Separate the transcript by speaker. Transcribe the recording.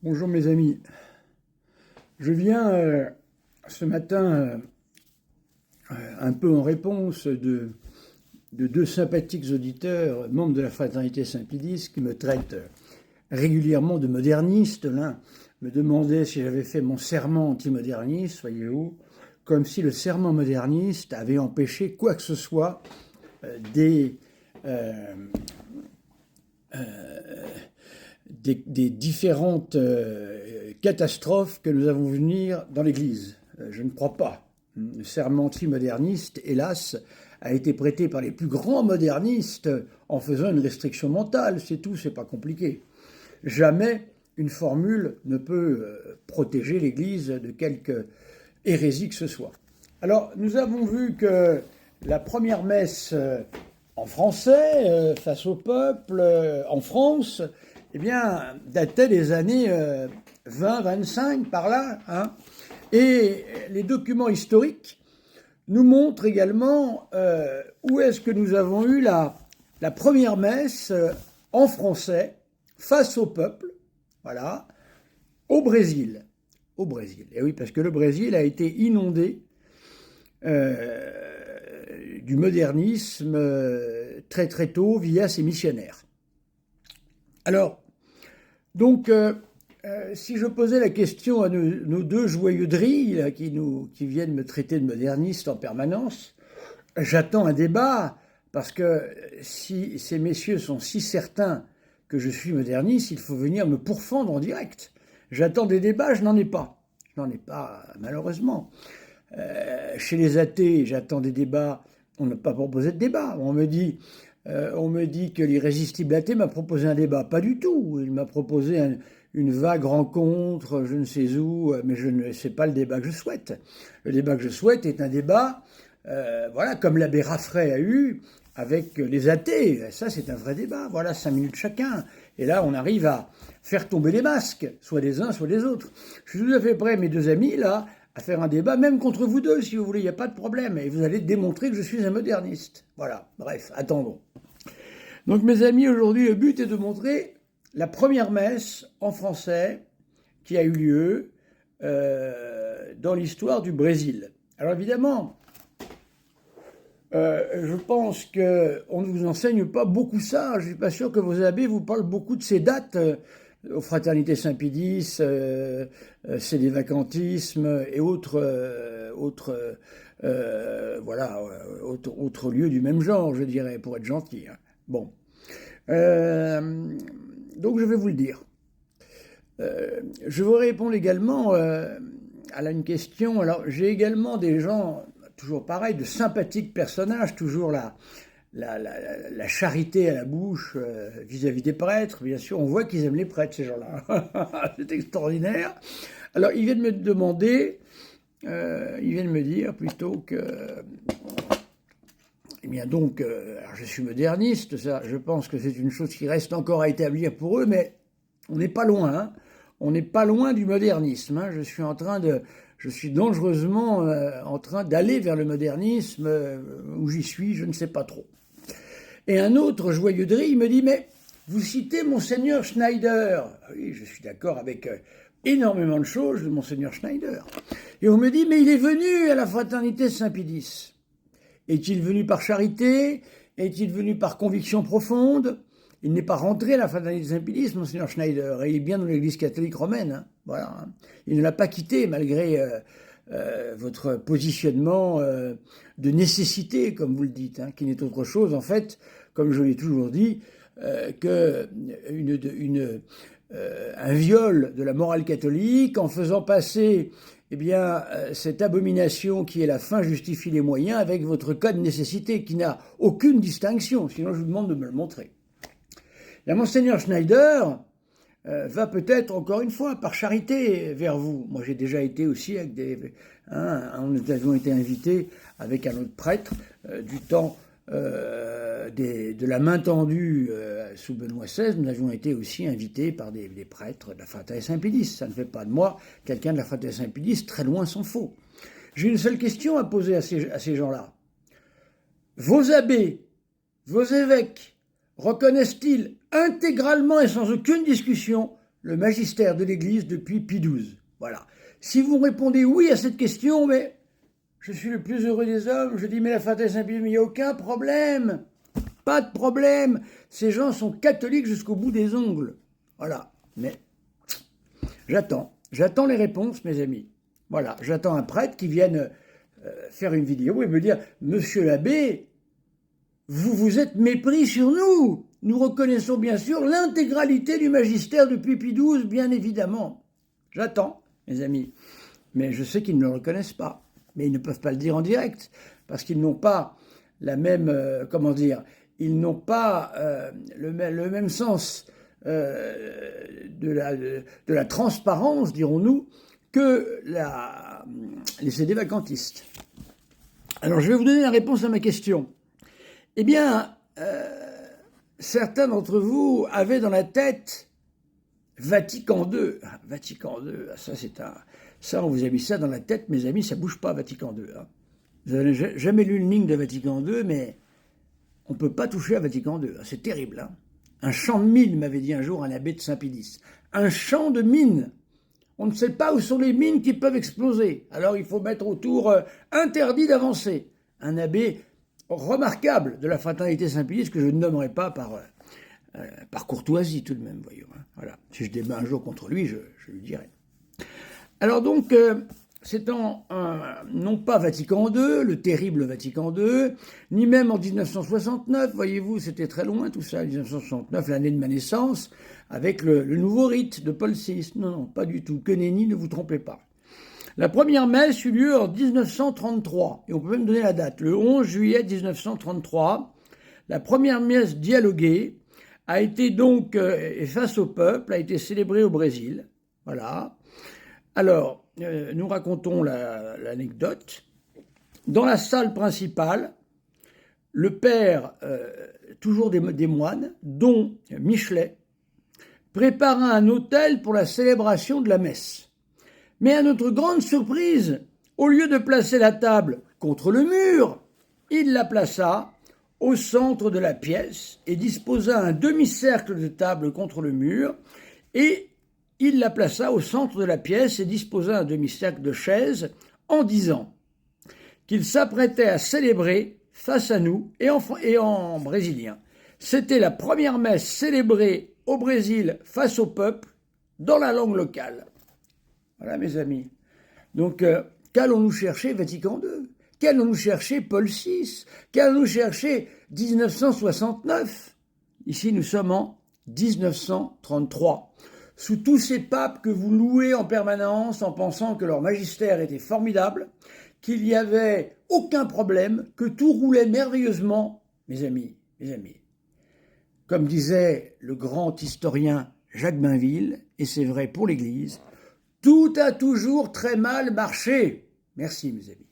Speaker 1: Bonjour mes amis, je viens ce matin un peu en réponse de deux sympathiques auditeurs, membres de la fraternité Saint-Pédis, qui me traitent régulièrement de moderniste. L'un me demandait si j'avais fait mon serment antimoderniste, voyez-vous, comme si le serment moderniste avait empêché quoi que ce soit des, euh, des différentes catastrophes que nous avons vu venir dans l'Église. Je ne crois pas. Le serment anti-moderniste, hélas, a été prêté par les plus grands modernistes en faisant une restriction mentale, c'est tout, c'est pas compliqué. Jamais une formule ne peut protéger l'Église de quelque hérésie que ce soit. Alors, nous avons vu que la première messe en français, face au peuple, en France, eh bien, datait des années 20-25, par là. Hein. Et les documents historiques nous montrent également où est-ce que nous avons eu la première messe en français, face au peuple, voilà, au Brésil. Au Brésil. Et oui, parce que le Brésil a été inondé du modernisme très très tôt via ses missionnaires. Alors, donc, si je posais la question à nos deux joyeux drilles là, qui viennent me traiter de moderniste en permanence, j'attends un débat, parce que si ces messieurs sont si certains que je suis moderniste, il faut venir me pourfendre en direct. J'attends des débats, je n'en ai pas. Je n'en ai pas, malheureusement. Chez les athées, j'attends des débats. On n'a pas proposé de débat. On me dit que l'irrésistible athée m'a proposé un débat. Pas du tout. Il m'a proposé une vague rencontre, je ne sais où, mais c'est pas le débat que je souhaite. Le débat que je souhaite est un débat, voilà, comme l'abbé Raffray a eu avec les athées. Ça, c'est un vrai débat. Voilà, 5 minutes chacun. Et là, on arrive à faire tomber les masques, soit des uns, soit des autres. Je suis tout à fait prêt, mes deux amis, là, à faire un débat, même contre vous deux, si vous voulez, il n'y a pas de problème. Et vous allez démontrer que je suis un moderniste. Voilà, bref, attendons. Donc, mes amis, aujourd'hui, le but est de montrer la première messe en français qui a eu lieu dans l'histoire du Brésil. Alors, évidemment, je pense qu'on ne vous enseigne pas beaucoup ça. Je ne suis pas sûr que vos abbés vous parlent beaucoup de ces dates aux fraternités Saint-Pédis, c'est des vacantismes et autres lieux du même genre, je dirais, pour être gentil. Hein. Bon. Donc je vais vous le dire. Je vous réponds également à une question. Alors j'ai également des gens, toujours pareil, de sympathiques personnages, toujours la charité à la bouche vis-à-vis des prêtres. Bien sûr, on voit qu'ils aiment les prêtres, ces gens-là. C'est extraordinaire. Alors ils viennent me demander, ils viennent me dire plutôt que... Eh bien donc, alors je suis moderniste, ça, je pense que c'est une chose qui reste encore à établir pour eux, mais on n'est pas loin, hein. On n'est pas loin du modernisme. Hein. Je suis dangereusement en train d'aller vers le modernisme, où j'y suis, je ne sais pas trop. Et un autre joyeux drille me dit, mais vous citez Monseigneur Schneider. Oui, je suis d'accord avec énormément de choses de Monseigneur Schneider. Et on me dit, mais il est venu à la fraternité Saint-Pédis. Est-il venu par charité? Est-il venu par conviction profonde? Il n'est pas rentré à la fraternité Saint-Pédis, Monseigneur Schneider, et il est bien dans l'Église catholique romaine. Hein. Voilà. Hein. Il ne l'a pas quitté malgré votre positionnement de nécessité, comme vous le dites, hein, qui n'est autre chose, en fait, comme je l'ai toujours dit, qu'un viol de la morale catholique en faisant passer eh bien, cette abomination qui est la fin justifie les moyens avec votre cas de nécessité qui n'a aucune distinction, sinon je vous demande de me le montrer. La Monseigneur Schneider va peut-être, encore une fois, par charité vers vous. Moi, j'ai déjà été aussi avec nous avions été invités avec un autre prêtre du temps de la main tendue sous Benoît XVI, nous avions été aussi invités par des prêtres de la fraternité Saint-Pédis. Ça ne fait pas de moi quelqu'un de la fraternité Saint-Pédis, très loin s'en faut. J'ai une seule question à poser à ces gens-là. Vos abbés, vos évêques, reconnaissent-ils intégralement et sans aucune discussion le magistère de l'Église depuis Pie XII? Voilà. Si vous me répondez oui à cette question, mais je suis le plus heureux des hommes, je dis mais la Fatale Saint-Pie, mais il n'y a aucun problème. Pas de problème. Ces gens sont catholiques jusqu'au bout des ongles. Voilà. Mais j'attends les réponses, mes amis. Voilà. J'attends un prêtre qui vienne faire une vidéo et me dire « Monsieur l'abbé, vous vous êtes mépris sur nous. Nous reconnaissons bien sûr l'intégralité du magistère depuis Pie XII, bien évidemment. » J'attends, mes amis. Mais je sais qu'ils ne le reconnaissent pas. Mais ils ne peuvent pas le dire en direct, parce qu'ils n'ont pas la même, ils n'ont pas le même sens de la transparence, dirons-nous, que les CD vacantistes. Alors, je vais vous donner la réponse à ma question. Eh bien, certains d'entre vous avaient dans la tête Vatican II. Vatican II, ça, on vous a mis ça dans la tête, mes amis, ça bouge pas, Vatican II. Hein. Vous n'avez jamais lu le ligne de Vatican II, mais on ne peut pas toucher à Vatican II. C'est terrible. Hein. Un champ de mines, m'avait dit un jour un abbé de Saint-Pédis. Un champ de mines. On ne sait pas où sont les mines qui peuvent exploser. Alors il faut mettre autour interdit d'avancer. Un abbé remarquable de la fraternité Saint-Pédis que je ne nommerai pas par courtoisie tout de même, voyons. Hein. Voilà. Si je débat un jour contre lui, je lui dirai. Alors donc, c'est non pas Vatican II, le terrible Vatican II, ni même en 1969, voyez-vous, c'était très loin tout ça, 1969, l'année de ma naissance, avec le nouveau rite de Paul VI. Non, non, pas du tout, que nenni, ne vous trompez pas. La première messe eut lieu en 1933, et on peut même donner la date, le 11 juillet 1933. La première messe dialoguée a été donc, et face au peuple, a été célébrée au Brésil. Voilà. Alors, nous racontons l'anecdote. Dans la salle principale, le père, toujours des moines, dont Michelet, prépara un autel pour la célébration de la messe. Mais à notre grande surprise, au lieu de placer la table contre le mur, il la plaça au centre de la pièce et disposa un demi-cercle de table contre le mur et il la plaça au centre de la pièce et disposa un demi-cercle de chaises en disant qu'il s'apprêtait à célébrer face à nous et en brésilien. C'était la première messe célébrée au Brésil face au peuple dans la langue locale. Voilà mes amis. Donc qu'allons-nous chercher Vatican II? Qu'allons-nous chercher Paul VI? Qu'allons-nous chercher 1969? Ici nous sommes en 1933. Sous tous ces papes que vous louez en permanence en pensant que leur magistère était formidable, qu'il n'y avait aucun problème, que tout roulait merveilleusement, mes amis. Comme disait le grand historien Jacques Bainville, et c'est vrai pour l'Église, tout a toujours très mal marché. Merci mes amis.